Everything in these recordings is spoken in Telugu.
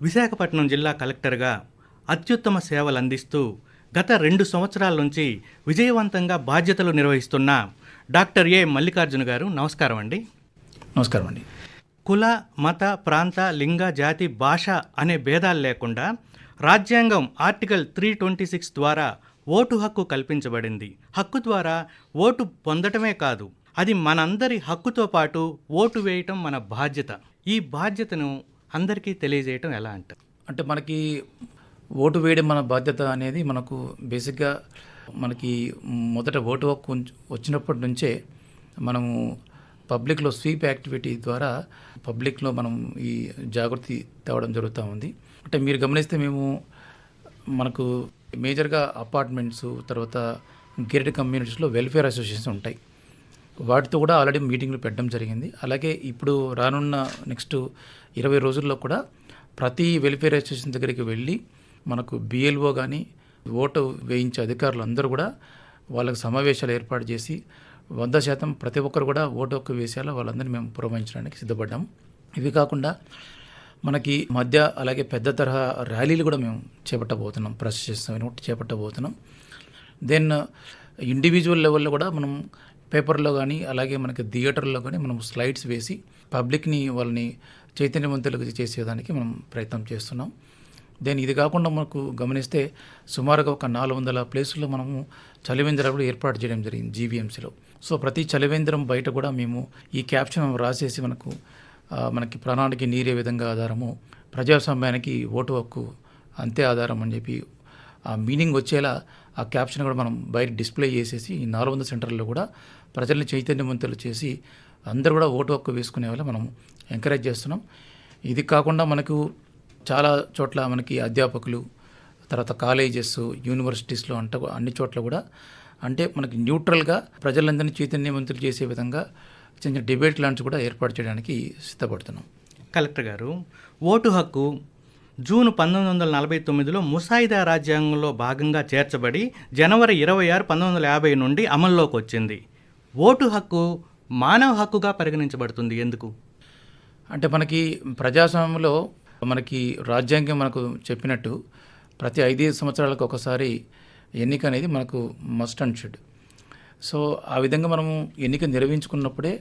విశాఖపట్నం జిల్లా కలెక్టర్గా అత్యుత్తమ సేవలు అందిస్తూ గత 2 సంవత్సరాల నుంచి విజయవంతంగా బాధ్యతలు నిర్వహిస్తున్న డాక్టర్ ఏ మల్లికార్జున గారు, నమస్కారం అండి. నమస్కారం అండి. కుల, మత, ప్రాంత, లింగ, జాతి, భాష అనే భేదాలు లేకుండా రాజ్యాంగం ఆర్టికల్ 326 ద్వారా ఓటు హక్కు కల్పించబడింది. హక్కు ద్వారా ఓటు పొందటమే కాదు, అది మనందరి హక్కుతో పాటు ఓటు వేయటం మన బాధ్యత. ఈ బాధ్యతను అందరికీ తెలియజేయటం ఎలా అంటారు? అంటే మనకి ఓటు వేయడం మన బాధ్యత అనేది మనకు బేసిక్గా మనకి మొదట ఓటు హక్కు వచ్చినప్పటి నుంచే మనము పబ్లిక్లో స్వీప్ యాక్టివిటీ ద్వారా పబ్లిక్లో మనం ఈ జాగృతి తేవడం జరుగుతూ ఉంది. అంటే మీరు గమనిస్తే మేము మనకు మేజర్గా అపార్ట్మెంట్స్, తర్వాత గేటెడ్ కమ్యూనిటీస్లో వెల్ఫేర్ అసోసియేషన్స్ ఉంటాయి. వాటితో కూడా ఆల్రెడీ మీటింగ్లు పెట్టడం జరిగింది. అలాగే ఇప్పుడు రానున్న నెక్స్ట్ 20 రోజుల్లో కూడా ప్రతి వెల్ఫేర్ అసోసియేషన్ దగ్గరికి వెళ్ళి మనకు బిఎల్ఓ కానీ ఓటు వేయించే అధికారులు అందరూ కూడా వాళ్ళకి సమావేశాలు ఏర్పాటు చేసి 100% ప్రతి ఒక్కరు కూడా ఓటు హక్కు వేసేలా వాళ్ళందరినీ మేము పురమాయించడానికి సిద్ధపడ్డాము. ఇవి కాకుండా మనకి మధ్య అలాగే పెద్ద తరహా ర్యాలీలు కూడా మేము చేపట్టబోతున్నాం, ప్రాసెస్ చేపట్టబోతున్నాం. దెన్ ఇండివిజువల్ లెవెల్లో కూడా మనం పేపర్లో కానీ అలాగే మనకి థియేటర్లో కానీ మనం స్లైడ్స్ వేసి పబ్లిక్ని వాళ్ళని చైతన్యవంతులకు చేసేదానికి మనం ప్రయత్నం చేస్తున్నాం. దెన్ ఇది కాకుండా మనకు గమనిస్తే సుమారుగా ఒక 400 ప్లేసుల్లో మనము చలివేంద్రాలు కూడా ఏర్పాటు చేయడం జరిగింది జీవీఎంసీలో. సో ప్రతి చలివేంద్రం బయట కూడా మేము ఈ క్యాప్షన్ రాసేసి మనకి ప్రాణానికి నీరే విధంగా ఆధారము, ప్రజాస్వామ్యానికి ఓటు హక్కు అంతే ఆధారం అని చెప్పి ఆ మీనింగ్ వచ్చేలా ఆ క్యాప్షన్ కూడా మనం బయట డిస్ప్లే చేసేసి ఈ 400 సెంటర్లో కూడా ప్రజల్ని చైతన్యవంతులు చేసి అందరూ కూడా ఓటు హక్కు వేసుకునే వల్ల మనం ఎంకరేజ్ చేస్తున్నాం. ఇది కాకుండా మనకు చాలా చోట్ల మనకి అధ్యాపకులు, తర్వాత కాలేజెస్, యూనివర్సిటీస్లో అన్ని చోట్ల కూడా అంటే మనకి న్యూట్రల్గా ప్రజలందరినీ చైతన్యవంతులు చేసే విధంగా చిన్న డిబేట్ లాంటి కూడా ఏర్పాటు చేయడానికి సిద్ధపడుతున్నాం. కలెక్టర్ గారు, ఓటు హక్కు జూన్ 1949లో ముసాయిదా రాజ్యాంగంలో భాగంగా చేర్చబడి జనవరి 26, 1950 నుండి అమల్లోకి వచ్చింది. ఓటు హక్కు మానవ హక్కుగా పరిగణించబడుతుంది ఎందుకు? అంటే మనకి ప్రజాస్వామ్యంలో మనకి రాజ్యాంగం మనకు చెప్పినట్టు ప్రతి 5 సంవత్సరాలకు ఒకసారి ఎన్నిక అనేది మనకు మస్ట్ అండ్ షుడ్. సో ఆ విధంగా మనము ఎన్నిక నిర్వహించుకున్నప్పుడే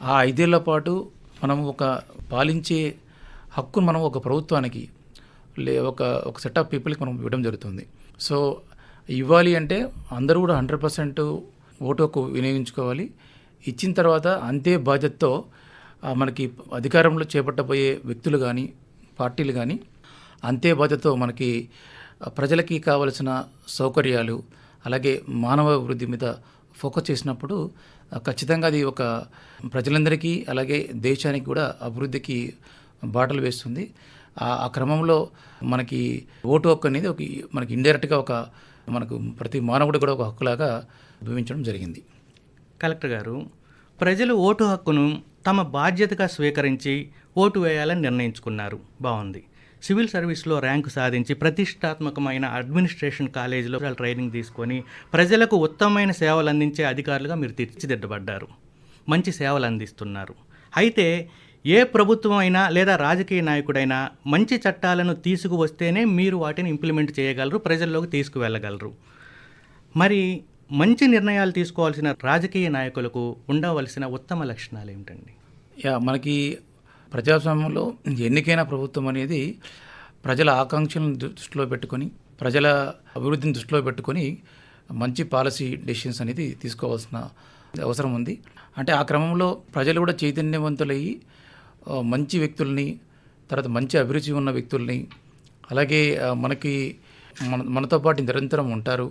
ఆ 5 ఏళ్ల పాటు మనము ఒక పాలించే హక్కును మనం ఒక ప్రభుత్వానికి ఒక సెట్ ఆఫ్ పీపుల్కి మనం ఇవ్వడం జరుగుతుంది. సో ఇవ్వాలి అంటే అందరూ కూడా 100% ఓటు హక్కు వినియోగించుకోవాలి. ఇచ్చిన తర్వాత అంతే బాధ్యతతో మనకి అధికారంలో చేపట్టబోయే వ్యక్తులు కానీ పార్టీలు కానీ అంతే బాధ్యతతో మనకి ప్రజలకి కావలసిన సౌకర్యాలు అలాగే మానవ అభివృద్ధి మీద ఫోకస్ చేసినప్పుడు ఖచ్చితంగా అది ఒక ప్రజలందరికీ అలాగే దేశానికి కూడా అభివృద్ధికి బాటలు వేస్తుంది. ఆ క్రమంలో మనకి ఓటు హక్కు అనేది మనకి ఇండైరెక్ట్గా మనకు ప్రతి మానవుడు కూడా ఒక హక్కులాగా భావించడం జరిగింది. కలెక్టర్ గారు, ప్రజలు ఓటు హక్కును తమ బాధ్యతగా స్వీకరించి ఓటు వేయాలని నిర్ణయించుకున్నారు, బాగుంది. సివిల్ సర్వీస్లో ర్యాంకు సాధించి ప్రతిష్టాత్మకమైన అడ్మినిస్ట్రేషన్ కాలేజీలో ట్రైనింగ్ తీసుకొని ప్రజలకు ఉత్తమమైన సేవలు అందించే అధికారులుగా మీరు తీర్చిదిద్దబడ్డారు, మంచి సేవలు అందిస్తున్నారు. అయితే ఏ ప్రభుత్వం అయినా లేదా రాజకీయ నాయకుడైనా మంచి చట్టాలను తీసుకువస్తేనే మీరు వాటిని ఇంప్లిమెంట్ చేయగలరు, ప్రజల్లోకి తీసుకువెళ్ళగలరు. మరి మంచి నిర్ణయాలు తీసుకోవాల్సిన రాజకీయ నాయకులకు ఉండవలసిన ఉత్తమ లక్షణాలు ఏమిటండి? మనకి ప్రజాస్వామ్యంలో ఎన్నికైన ప్రభుత్వం అనేది ప్రజల ఆకాంక్షలను దృష్టిలో పెట్టుకొని ప్రజల అభివృద్ధిని దృష్టిలో పెట్టుకొని మంచి పాలసీ డెసిషన్స్ అనేది తీసుకోవాల్సిన అవసరం ఉంది. అంటే ఆ క్రమంలో ప్రజలు కూడా చైతన్యవంతులయ్యి మంచి వ్యక్తుల్ని, తర్వాత మంచి అభిరుచి ఉన్న వ్యక్తుల్ని, అలాగే మనతో పాటు నిరంతరం ఉంటారు,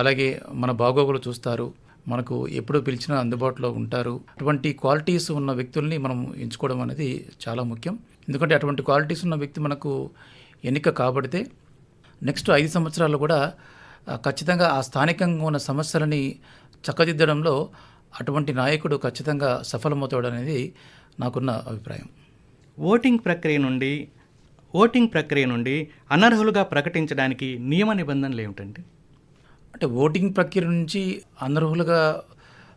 అలాగే మన బాగోగులు చూస్తారు, మనకు ఎప్పుడు పిలిచినా అందుబాటులో ఉంటారు. అటువంటి క్వాలిటీస్ ఉన్న వ్యక్తుల్ని మనం ఎంచుకోవడం అనేది చాలా ముఖ్యం. ఎందుకంటే అటువంటి క్వాలిటీస్ ఉన్న వ్యక్తి మనకు ఎన్నిక కాబడితే నెక్స్ట్ 5 సంవత్సరాల్లో కూడా ఖచ్చితంగా ఆ స్థానికంగా ఉన్న సమస్యలని చక్కదిద్దడంలో అటువంటి నాయకుడు ఖచ్చితంగా సఫలమవుతాడు అనేది నాకున్న అభిప్రాయం. ఓటింగ్ ప్రక్రియ నుండి అనర్హులుగా ప్రకటించడానికి నియమ నిబంధనలు ఏమిటండి? అంటే ఓటింగ్ ప్రక్రియ నుంచి అనర్హులుగా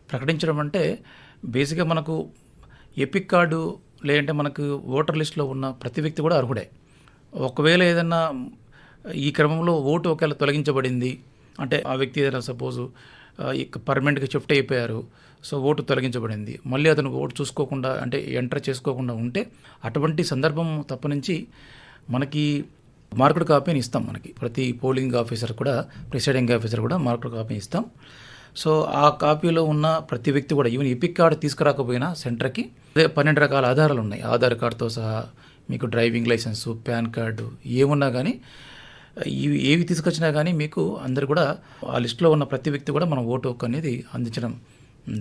ప్రకటించడం అంటే బేసిక్గా మనకు ఎపిక్ కార్డు లేదంటే మనకు ఓటర్ లిస్టులో ఉన్న ప్రతి వ్యక్తి కూడా అర్హుడే. ఒకవేళ ఏదన్నా ఈ క్రమంలో ఓటు ఒకవేళ తొలగించబడింది అంటే ఆ వ్యక్తి ఏదైనా సపోజు పర్మనెంట్గా షిఫ్ట్ అయిపోయారు, సో ఓటు తొలగించబడింది, మళ్ళీ అతను ఓటు చూసుకోకుండా అంటే ఎంటర్ చేసుకోకుండా ఉంటే అటువంటి సందర్భం తప్పనుంచి మనకి మార్కుడ్ కాపీని ఇస్తాం. మనకి ప్రతి పోలింగ్ ఆఫీసర్ కూడా, ప్రిసైడింగ్ ఆఫీసర్ కూడా మార్కుడ్ కాపీ ఇస్తాం. సో ఆ కాపీలో ఉన్న ప్రతి వ్యక్తి కూడా ఈవెన్ ఎపిక్ కార్డు తీసుకురాకపోయినా సెంటర్కి అదే 12 రకాల ఆధారాలు ఉన్నాయి. ఆధార్ కార్డుతో సహా మీకు డ్రైవింగ్ లైసెన్సు, పాన్ కార్డు ఏమున్నా కానీ ఏవి తీసుకొచ్చినా కానీ మీకు అందరు కూడా ఆ లిస్టులో ఉన్న ప్రతి వ్యక్తి కూడా మనం ఓటు హక్కు అనేది అందించడం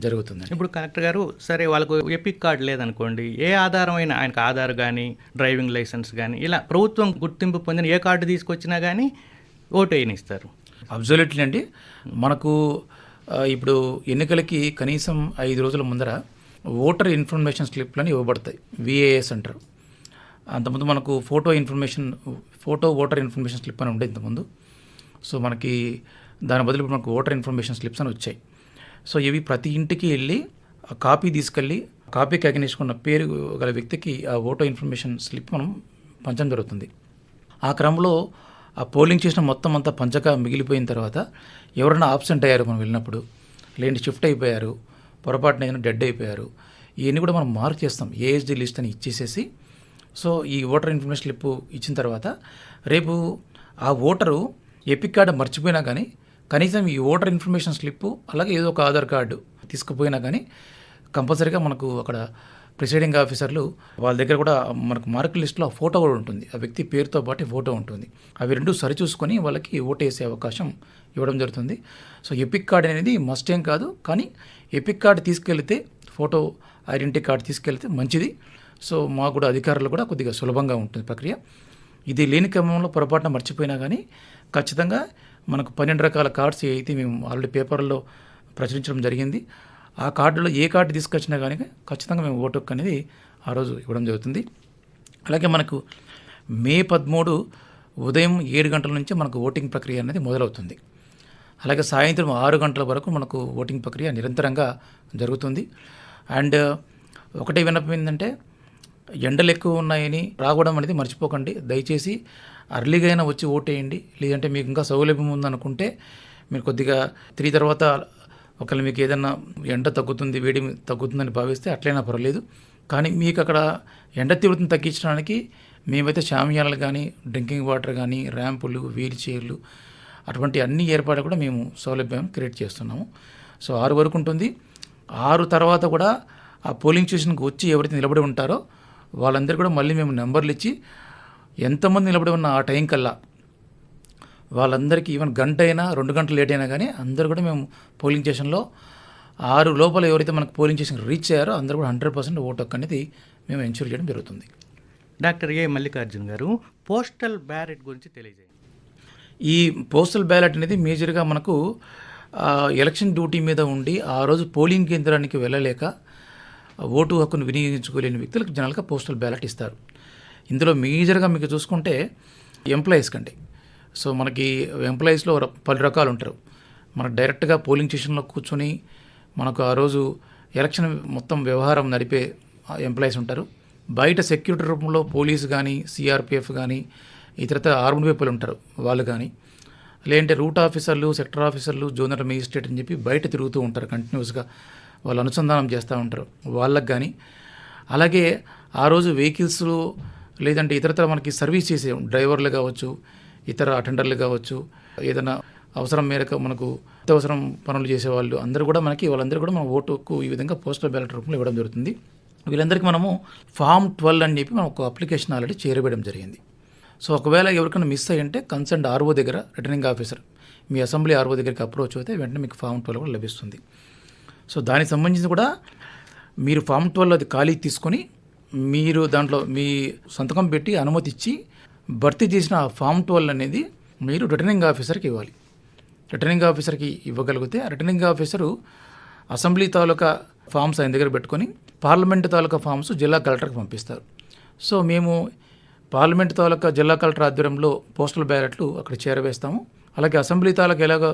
జరుగుతుంది. ఇప్పుడు కలెక్టర్ గారు, సరే వాళ్ళకు ఎపిక్ కార్డు లేదనుకోండి, ఏ ఆధారమైన ఆయనకు ఆధార్ కానీ డ్రైవింగ్ లైసెన్స్ కానీ ఇలా ప్రభుత్వం గుర్తింపు పొందిన ఏ కార్డు తీసుకొచ్చినా కానీ ఓటు వేయనిస్తారు. అబ్జల్యూట్లీ అండి. మనకు ఇప్పుడు ఎన్నికలకి కనీసం 5 రోజుల ముందర ఓటర్ ఇన్ఫర్మేషన్ స్లిప్లని ఇవ్వబడతాయి, విఏఎస్ అంటారు. అంతకుముందు మనకు ఫోటో ఓటర్ ఇన్ఫర్మేషన్ స్లిప్ అని ఉండే ఇంతకుముందు. సో మనకి దాని బదులు మనకు ఓటర్ ఇన్ఫర్మేషన్ స్లిప్స్ అని వచ్చాయి. సో ఇవి ప్రతి ఇంటికి వెళ్ళి ఆ కాపీ తీసుకెళ్ళి కాపీకి అగ్నిష్కున్న పేరు గల వ్యక్తికి ఆ ఓటర్ ఇన్ఫర్మేషన్ స్లిప్ మనం పంచడం జరుగుతుంది. ఆ క్రమంలో ఆ పోలింగ్ చేసిన మొత్తం అంతా పంచక మిగిలిపోయిన తర్వాత ఎవరైనా ఆబ్సెంట్ అయ్యారు మనం వెళ్ళినప్పుడు, లేదంటే షిఫ్ట్ అయిపోయారు, పొరపాటున ఏదైనా డెడ్ అయిపోయారు, ఇవన్నీ కూడా మనం మార్క్ చేస్తాం, ఏఎస్డి లిస్ట్ అని ఇచ్చేసేసి. సో ఈ ఓటర్ ఇన్ఫర్మేషన్ స్లిప్ ఇచ్చిన తర్వాత రేపు ఆ ఓటరు ఎపిక్ కార్డు మర్చిపోయినా కానీ కనీసం ఈ ఓటర్ ఇన్ఫర్మేషన్ స్లిప్పు అలాగే ఏదో ఒక ఆధార్ కార్డు తీసుకుపోయినా కానీ కంపల్సరీగా మనకు అక్కడ ప్రిసైడింగ్ ఆఫీసర్లు వాళ్ళ దగ్గర కూడా మనకు మార్క్ లిస్ట్లో ఆ ఫోటో కూడా ఉంటుంది, ఆ వ్యక్తి పేరుతో పాటు ఫోటో ఉంటుంది. అవి రెండు సరిచూసుకొని వాళ్ళకి ఓటు వేసే అవకాశం ఇవ్వడం జరుగుతుంది. సో ఎపిక్ కార్డు అనేది మస్ట్ ఏం కాదు, కానీ ఎపిక్ కార్డు తీసుకెళ్తే, ఫోటో ఐడెంటిటీ కార్డు తీసుకెళ్తే మంచిది. సో మాకు కూడా అధికారులు కూడా కొద్దిగా సులభంగా ఉంటుంది ప్రక్రియ. ఇది లేని క్రమంలో పొరపాటున మర్చిపోయినా కానీ ఖచ్చితంగా మనకు 12 రకాల కార్డ్స్ అయితే మేము ఆల్రెడీ పేపర్లో ప్రచురించడం జరిగింది. ఆ కార్డులో ఏ కార్డు తీసుకొచ్చినా కానీ ఖచ్చితంగా మేము ఓటు హక్కు అనేది ఆ రోజు ఇవ్వడం జరుగుతుంది. అలాగే మనకు మే 13 ఉదయం 7 గంటల నుంచి మనకు ఓటింగ్ ప్రక్రియ అనేది మొదలవుతుంది. అలాగే సాయంత్రం 6 గంటల వరకు మనకు ఓటింగ్ ప్రక్రియ నిరంతరంగా జరుగుతుంది. అండ్ ఒకటే విన్నపం ఏంటంటే, ఎండలు ఎక్కువ ఉన్నాయని రావడం అనేది మర్చిపోకండి. దయచేసి అర్లీగా అయినా వచ్చి ఓటేయండి. లేదంటే మీకు ఇంకా సౌలభ్యం ఉందనుకుంటే మీరు కొద్దిగా 3 తర్వాత ఒకవేళ మీకు ఏదైనా ఎండ తగ్గుతుంది, వేడి తగ్గుతుందని భావిస్తే అట్లయినా పర్వాలేదు. కానీ మీకు అక్కడ ఎండ తీవ్రతను తగ్గించడానికి మేమైతే షామియానాలు కానీ, డ్రింకింగ్ వాటర్ కానీ, ర్యాంపులు, వీల్ చైర్లు అటువంటి అన్ని ఏర్పాట్లు కూడా మేము సౌలభ్యం క్రియేట్ చేస్తున్నాము. సో 6 వరకు ఉంటుంది. 6 తర్వాత కూడా ఆ పోలింగ్ స్టేషన్కి వచ్చి ఎవరైతే నిలబడి ఉంటారో వాళ్ళందరూ కూడా మళ్ళీ మేము నెంబర్లు ఇచ్చి ఎంతమంది నిలబడి ఉన్న ఆ టైం కల్లా వాళ్ళందరికీ ఈవెన్ గంట అయినా 2 గంటలు లేట్ అయినా కానీ అందరూ కూడా మేము పోలింగ్ స్టేషన్లో 6 లోపల ఎవరైతే మనకు పోలింగ్ స్టేషన్కి రీచ్ అయ్యారో అందరూ కూడా 100% ఓటు హక్కు అనేది మేము ఎన్ష్యూర్ చేయడం జరుగుతుంది. డాక్టర్ ఏ మల్లికార్జున్ గారు, పోస్టల్ బ్యాలెట్ గురించి తెలియజేయండి. ఈ పోస్టల్ బ్యాలెట్ అనేది మేజర్గా మనకు ఎలక్షన్ డ్యూటీ మీద ఉండి ఆ రోజు పోలింగ్ కేంద్రానికి వెళ్ళలేక ఓటు హక్కును వినియోగించుకోలేని వ్యక్తులకు జనరల్గా పోస్టల్ బ్యాలెట్ ఇస్తారు. ఇందులో మేజర్గా మీకు చూసుకుంటే ఎంప్లాయీస్ కండి. సో మనకి ఎంప్లాయీస్లో 10 రకాలు ఉంటారు. మనకు డైరెక్ట్గా పోలింగ్ స్టేషన్లో కూర్చొని మనకు ఆ రోజు ఎలక్షన్ మొత్తం వ్యవహారం నడిపే ఎంప్లాయీస్ ఉంటారు. బయట సెక్యూరిటీ రూపంలో పోలీసు కానీ, సిఆర్పిఎఫ్ కానీ, ఇతరత ఆర్మ్డ్ పీపుల్ ఉంటారు వాళ్ళు కానీ, లేదంటే రూట్ ఆఫీసర్లు, సెక్టర్ ఆఫీసర్లు, జోనల్ మేజిస్ట్రేట్ అని చెప్పి బయట తిరుగుతూ ఉంటారు, కంటిన్యూస్గా వాళ్ళు అనుసంధానం చేస్తూ ఉంటారు వాళ్ళకి కానీ. అలాగే ఆ రోజు వెహికల్స్లో లేదంటే ఇతరతర మనకి సర్వీస్ చేసే డ్రైవర్లు కావచ్చు, ఇతర అటెండర్లు కావచ్చు, ఏదైనా అవసరం మేరకు మనకు అత్యవసరం పనులు చేసేవాళ్ళు అందరూ కూడా వాళ్ళందరూ కూడా మన ఓటుకు ఈ విధంగా పోస్టల్ బ్యాలెట్ రూపంలో ఇవ్వడం జరుగుతుంది. వీళ్ళందరికీ మనము ఫామ్ 12 అని చెప్పి మనం ఒక అప్లికేషన్ ఆల్రెడీ చేరవేయడం జరిగింది. సో ఒకవేళ ఎవరికైనా మిస్ అయ్యింటే కన్సర్న్ ఆర్ఓ దగ్గర, రిటర్నింగ్ ఆఫీసర్ మీ అసెంబ్లీ ఆర్ఓ దగ్గరికి అప్రోచ్ అయితే వెంటనే మీకు ఫామ్ 12 కూడా లభిస్తుంది. సో దానికి సంబంధించి కూడా మీరు ఫామ్ 12 అది ఖాళీ తీసుకొని మీరు దాంట్లో మీ సంతకం పెట్టి అనుమతి ఇచ్చి భర్తీ చేసిన ఆ ఫామ్ 12 అనేది మీరు రిటర్నింగ్ ఆఫీసర్కి ఇవ్వాలి. రిటర్నింగ్ ఆఫీసర్కి ఇవ్వగలిగితే రిటర్నింగ్ ఆఫీసరు అసెంబ్లీ తాలూకా ఫామ్స్ ఆయన దగ్గర పెట్టుకొని పార్లమెంట్ తాలూకా ఫామ్స్ జిల్లా కలెక్టర్కి పంపిస్తారు. సో మేము పార్లమెంట్ తాలూకా జిల్లా కలెక్టర్ ఆధ్వర్యంలో పోస్టల్ బ్యాలెట్లు అక్కడ చేరవేస్తాము. అలాగే అసెంబ్లీ తాలూకా ఎలాగో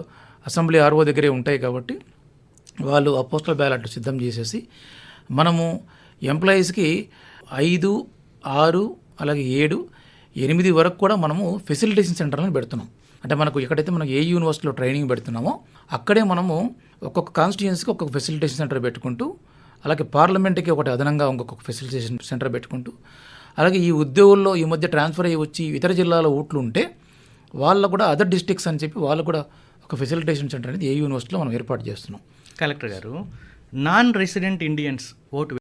అసెంబ్లీ ఆర్ఓ దగ్గరే ఉంటాయి కాబట్టి వాళ్ళు ఆ పోస్టల్ బ్యాలెట్లు సిద్ధం చేసేసి మనము ఎంప్లాయీస్కి 5, 6 అలాగే 7 8 వరకు కూడా మనము ఫెసిలిటేషన్ సెంటర్లను పెడుతున్నాం. అంటే మనకు ఎక్కడైతే మనం ఏ యూనివర్సిటీలో ట్రైనింగ్ పెడుతున్నామో అక్కడే మనము ఒక్కొక్క కాన్స్టిట్యుయెన్సీకి ఒక్కొక్క ఫెసిలిటేషన్ సెంటర్ పెట్టుకుంటూ, అలాగే పార్లమెంట్కి ఒకటి అదనంగా ఇంకొక ఫెసిలిటేషన్ సెంటర్ పెట్టుకుంటూ, అలాగే ఈ ఉద్యోగుల్లో ఈ మధ్య ట్రాన్స్ఫర్ అయ్యి వచ్చి ఇతర జిల్లాలో ఓట్లు ఉంటే వాళ్ళకు కూడా అదర్ డిస్ట్రిక్ట్స్ అని చెప్పి వాళ్ళు కూడా ఒక ఫెసిలిటేషన్ సెంటర్ అనేది ఏ యూనివర్సిటీలో మనం ఏర్పాటు చేస్తున్నాం. కలెక్టర్ గారు, నాన్ రెసిడెంట్ ఇండియన్స్ ఓటు